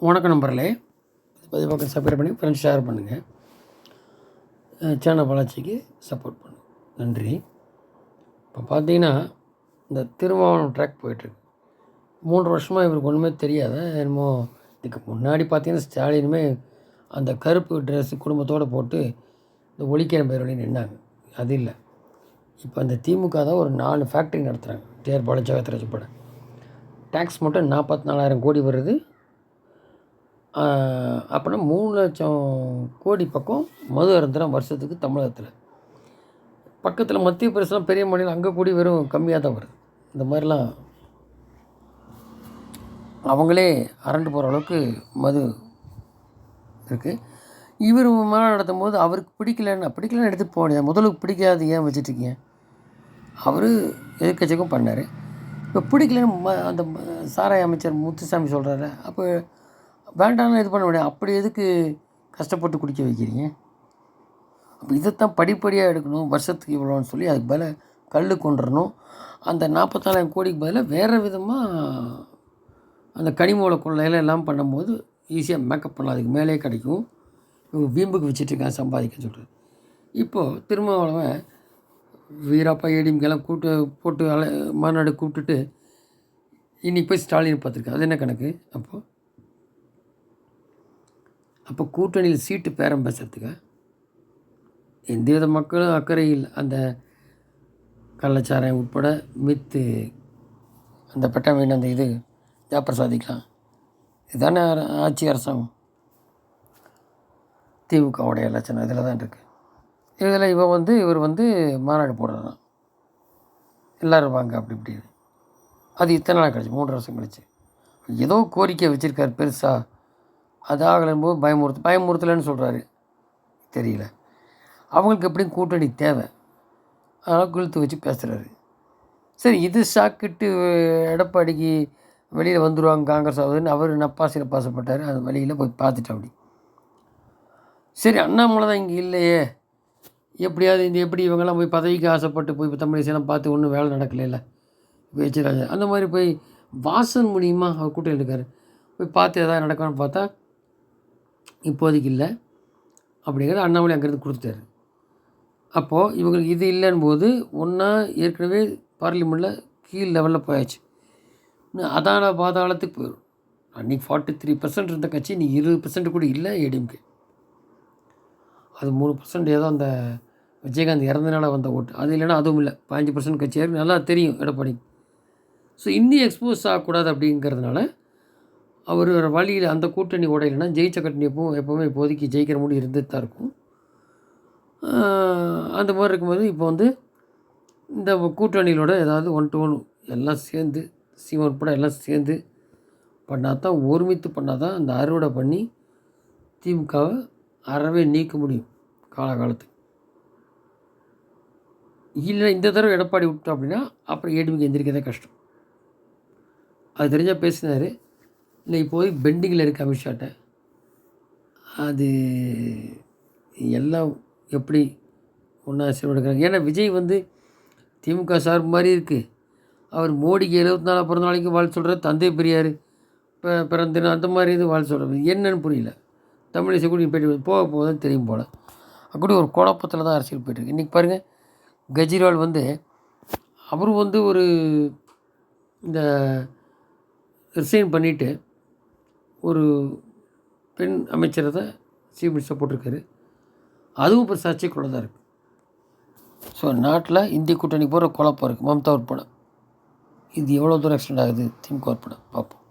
வணக்கம் நம்பர்களே. பதிவு பக்கம் சப்ஸ்கிரைப் பண்ணி ஃப்ரெண்ட்ஸ் ஷேர் பண்ணுங்கள். சேனல் வளர்ச்சிக்கு சப்போர்ட் பண்ணுங்கள். நன்றி. இப்போ பார்த்தீங்கன்னா இந்த திருமாவளவன் ட்ராக் போயிட்டுருக்கு. 3 வருஷமாக இவருக்கு ஒன்றுமே தெரியாத என்னமோ. இதுக்கு முன்னாடி பார்த்தீங்கன்னா ஸ்டாலினுமே அந்த கருப்பு ட்ரெஸ்ஸு குடும்பத்தோடு போட்டு இந்த ஒழிக்கிற பேர் நின்னாங்க. அது இல்லை. இப்போ அந்த திமுக தான் ஒரு 4 ஃபேக்ட்ரி நடத்துகிறாங்க. டிஆர் பாலாஜி ஜெகத்ராஜ் உட்பட. டேக்ஸ் மட்டும் 44,000 கோடி வருது. அப்படின்னா 3,00,000 கோடி பக்கம் மது அருந்துறான் வருஷத்துக்கு தமிழகத்தில். பக்கத்தில் மத்திய பிரதேசம் பெரிய மாநிலம், அங்கே கூடி வெறும் கம்மியாக தான் வருது. இந்த மாதிரிலாம் அவங்களே அரண்டு போகிற அளவுக்கு மது இருக்குது. இவர் மாநாடு நடத்தும் போது அவருக்கு பிடிக்கலன்னு எடுத்துகிட்டு போக முடியாது. முதலுக்கு பிடிக்காது ஏன் வச்சுட்ருக்கீங்க? அவர் எதிர்க்கட்சிக்கும் பண்ணார். இப்போ பிடிக்கலன்னு அந்த சாராய அமைச்சர் முத்துசாமி சொல்கிறாரு. அப்போ வேண்டாம்னு இது பண்ண முடியாது. அப்படி எதுக்கு கஷ்டப்பட்டு குடிக்க வைக்கிறீங்க? அப்போ இதைத்தான் படிப்படியாக எடுக்கணும். வருஷத்துக்கு இவ்வளோன்னு சொல்லி அதுக்கு பதிலாக கல் கொண்டுறணும். அந்த 44,000 கோடிக்கு பதிலாக வேறு விதமாக அந்த கனிமூல கொள்ளையில எல்லாம் பண்ணும்போது ஈஸியாக மேக்கப் பண்ணலாம். அதுக்கு மேலே கிடைக்கும். இவங்க வீம்புக்கு வச்சுட்ருக்காங்க சம்பாதிக்க சொல்கிறது. இப்போது திருமாவளவன் வீராப்பா ஏடிஎம்கெல்லாம் போட்டு மாநாடு கூப்பிட்டுட்டு இன்றைக்கி போய் ஸ்டாலின் பார்த்துருக்கேன். அது என்ன கணக்கு? அப்போ கூட்டணியில் சீட்டு பேரம் பேசுகிறதுக்கா? எந்தவித மக்களும் அக்கறையில் அந்த கள்ளச்சாராயம் உட்பட மித்து அந்த பெட்டாமீன் அந்த இது ஜாப்பிரசாதிக்கலாம். இதுதானே ஆட்சி அரசாங்கம். திமுகவுடைய லட்சணம் இதில் தான் இருக்குது. இதில் இவர் மாநாடு போடுறான். எல்லோரும் வாங்க அப்படி இப்படின்னு. அது இத்தனை நாள் கழிச்சு 3 வருஷம் கழிச்சு ஏதோ கோரிக்கை வச்சுருக்காரு பெருசாக. அது ஆகலைம்போது பயமுறுத்தலைன்னு சொல்கிறாரு. தெரியல. அவங்களுக்கு எப்படியும் கூட்டணி தேவை. அதனால் குழுத்து வச்சு பேசுகிறாரு. சரி, இது சாக்கிட்டு எடப்பாடிக்கு வெளியில் வந்துடுவாங்க காங்கிரஸ் ஆகுதுன்னு அவர் நப்பாசியில் பாசப்பட்டார். அது வழியில் போய் பார்த்துட்டு அப்படி. சரி, அண்ணாமலை தான் இங்கே இல்லையே, எப்படியாவது எப்படி இவங்கெல்லாம் போய் பதவிக்கு ஆசைப்பட்டு போய் இப்போ தமிழிசையெல்லாம் பார்த்து ஒன்றும் வேலை நடக்கலைல்ல. வச்சுராஜா அந்த மாதிரி போய் வாசன் மூலியமாக அவர் கூட்டம் இருக்கார். போய் பார்த்து எதாவது நடக்கணும்னு பார்த்தா இப்போதைக்கு இல்லை அப்படிங்கிறது அண்ணாமலை அங்கேருந்து கொடுத்துட்டாரு. அப்போது இவங்களுக்கு இது இல்லைன்னு போது ஒன்றா ஏற்கனவே பார்லிமெண்ட்டில் கீழ் லெவலில் போயாச்சு. இன்னும் அதான பாதாளத்துக்கு போயிடும். அன்றைக்கி 43% இருந்த கட்சி இன்றைக்கி 20% கூட இல்லை ஏடிஎம்கே. அது 3% ஏதோ அந்த விஜயகாந்த் இறந்தனால வந்த ஓட்டு. அது இல்லைன்னா அதுவும் இல்லை. 15% கட்சியாக நல்லா தெரியும் எடப்பாடி. ஸோ இன்னும் எக்ஸ்போஸ் ஆகக்கூடாது அப்படிங்கிறதுனால அவர் வழியில் அந்த கூட்டணி உடையிலனா ஜெயிச்ச கூட்டணி எப்போவுமே இப்போதைக்கு ஜெயிக்கிற முடிவு இருந்துட்டு தான் இருக்கும். அந்த மாதிரி இருக்கும்போது இப்போ இந்த கூட்டணியோட ஏதாவது 1 to 1 எல்லாம் சேர்ந்து சீமான் உட்பட எல்லாம் சேர்ந்து பண்ணால் தான், ஒருமித்து பண்ணால் தான் அந்த அறுவடை பண்ணி திமுகவை அறவே நீக்க முடியும் காலகாலத்துக்கு. இல்லை இந்த தடவை எடப்பாடி விட்டோம் அப்படின்னா அப்புறம் ஏடிஎம்கே எந்திரிக்கதே கஷ்டம். அது தெரிஞ்சால் பேசினார். இல்லை இப்போது பெண்டிங்கில் இருக்க அமித்ஷாட்ட அது எல்லாம் எப்படி ஒன்றா எடுக்கிறாங்க. ஏன்னா விஜய் திமுக சார்பு மாதிரி இருக்குது. அவர் மோடிக்கு 74 பிறந்த நாளைக்கு வாழ்த்து சொல்கிறார். தந்தை பெரியார் பிறந்தினம் அந்த மாதிரி இது வாழ்த்து சொல்கிறது என்னன்னு புரியல. தமிழிசை கூட போய்ட்டு போக தான் தெரியும் போல். அப்படி ஒரு குழப்பத்தில் தான் அரசியல் போய்ட்டுருக்கு. இன்றைக்கி பாருங்கள், கெஜ்ரிவால் அவர் ஒரு இந்த ரிசைன் பண்ணிவிட்டு ஒரு பெண் அமைச்சரை தான் சீஃப் மினிஸ்டர் போட்டிருக்காரு. அதுவும் இப்போ சர்ச்சைக்குள்ள தான் இருக்குது. ஸோ நாட்டில் இந்திய கூட்டணி போகிற குழப்பம் இருக்குது. மம்தா உட்பட இது எவ்வளோ தூரம் எக்ஸ்டெண்ட் ஆகுது திமுக உட்பட பார்ப்போம்.